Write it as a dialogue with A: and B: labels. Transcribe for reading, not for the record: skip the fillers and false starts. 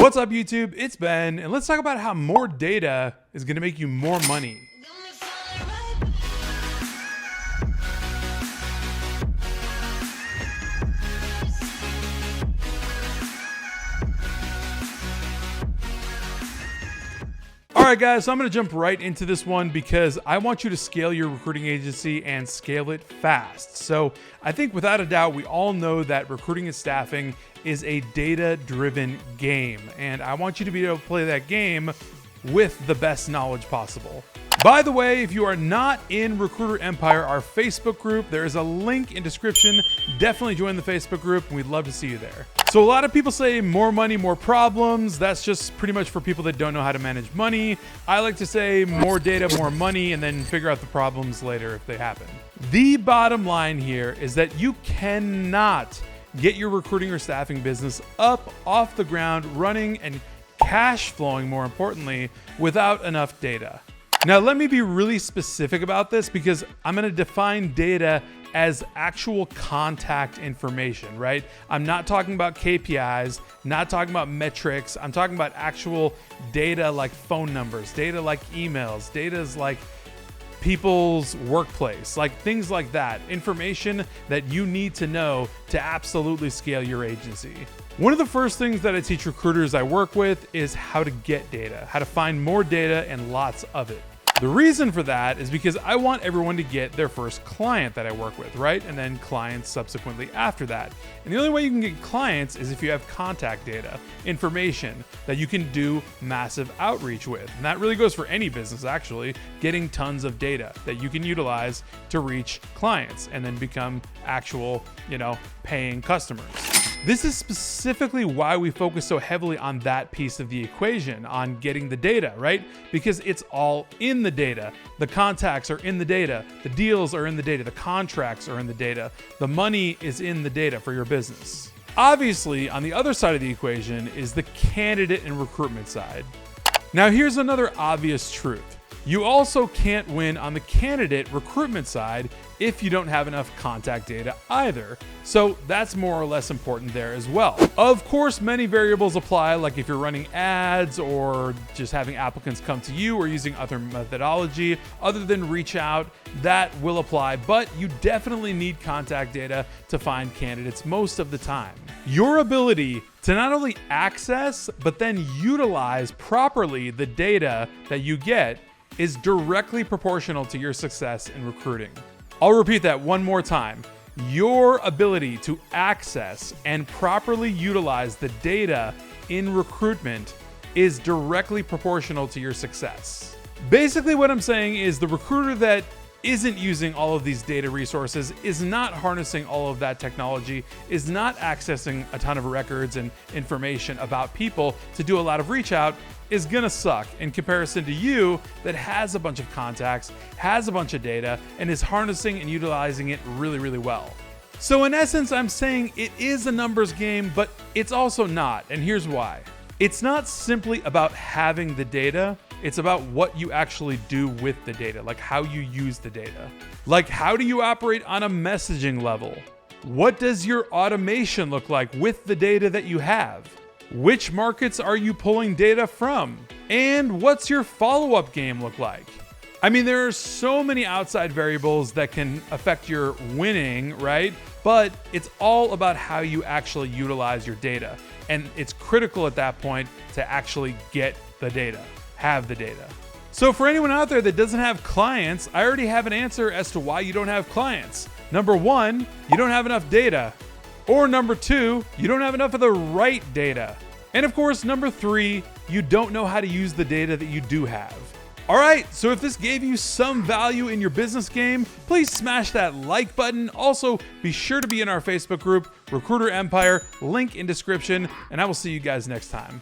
A: What's up, YouTube? It's Ben, and let's talk about how more data is going to make you more money. Alright guys, so I'm going to jump right into this one because I want you to scale your recruiting agency and scale it fast. So I think without a doubt, we all know that recruiting and staffing is a data-driven game, and I want you to be able to play that game with the best knowledge possible. By the way, if you are not in Recruiter Empire, our Facebook group, there is a link in description. Definitely join the Facebook group, and we'd love to see you there. So a lot of people say more money, more problems. That's just pretty much for people that don't know how to manage money. I like to say more data, more money, and then figure out the problems later if they happen. The bottom line here is that you cannot get your recruiting or staffing business up off the ground, running and cash flowing, more importantly, without enough data. Now, let me be really specific about this because I'm going to define data as actual contact information, right? I'm not talking about KPIs, not talking about metrics. I'm talking about actual data like phone numbers, data like emails, data like people's workplace, like things like that. Information that you need to know to absolutely scale your agency. One of the first things that I teach recruiters I work with is how to get data, how to find more data and lots of it. The reason for that is because I want everyone to get their first client that I work with, right? And then clients subsequently after that. And the only way you can get clients is if you have contact data, information that you can do massive outreach with. And that really goes for any business, actually, getting tons of data that you can utilize to reach clients and then become actual, paying customers. This is specifically why we focus so heavily on that piece of the equation, on getting the data, right? Because it's all in the data. The contacts are in the data. The deals are in the data. The contracts are in the data. The money is in the data for your business. Obviously, on the other side of the equation is the candidate and recruitment side. Now, here's another obvious truth. You also can't win on the candidate recruitment side if you don't have enough contact data either. So that's more or less important there as well. Of course, many variables apply, like if you're running ads or just having applicants come to you or using other methodology other than reach out, that will apply, but you definitely need contact data to find candidates most of the time. Your ability to not only access, but then utilize properly the data that you get is directly proportional to your success in recruiting. I'll repeat that one more time. Your ability to access and properly utilize the data in recruitment is directly proportional to your success. Basically, what I'm saying is the recruiter that isn't using all of these data resources, is not harnessing all of that technology, is not accessing a ton of records and information about people to do a lot of reach out, is gonna suck in comparison to you that has a bunch of contacts, has a bunch of data, and is harnessing and utilizing it really, really well. So in essence, I'm saying it is a numbers game, but it's also not, and here's why. It's not simply about having the data, it's about what you actually do with the data, like how you use the data. Like, how do you operate on a messaging level? What does your automation look like with the data that you have? Which markets are you pulling data from? And what's your follow-up game look like? I mean, there are so many outside variables that can affect your winning, right? But it's all about how you actually utilize your data. And it's critical at that point to actually get the data, have the data. So for anyone out there that doesn't have clients, I already have an answer as to why you don't have clients. Number one, you don't have enough data. Or number two, you don't have enough of the right data. And of course, number three, you don't know how to use the data that you do have. All right, so if this gave you some value in your business game, please smash that like button. Also, be sure to be in our Facebook group, Recruiter Empire, link in description, and I will see you guys next time.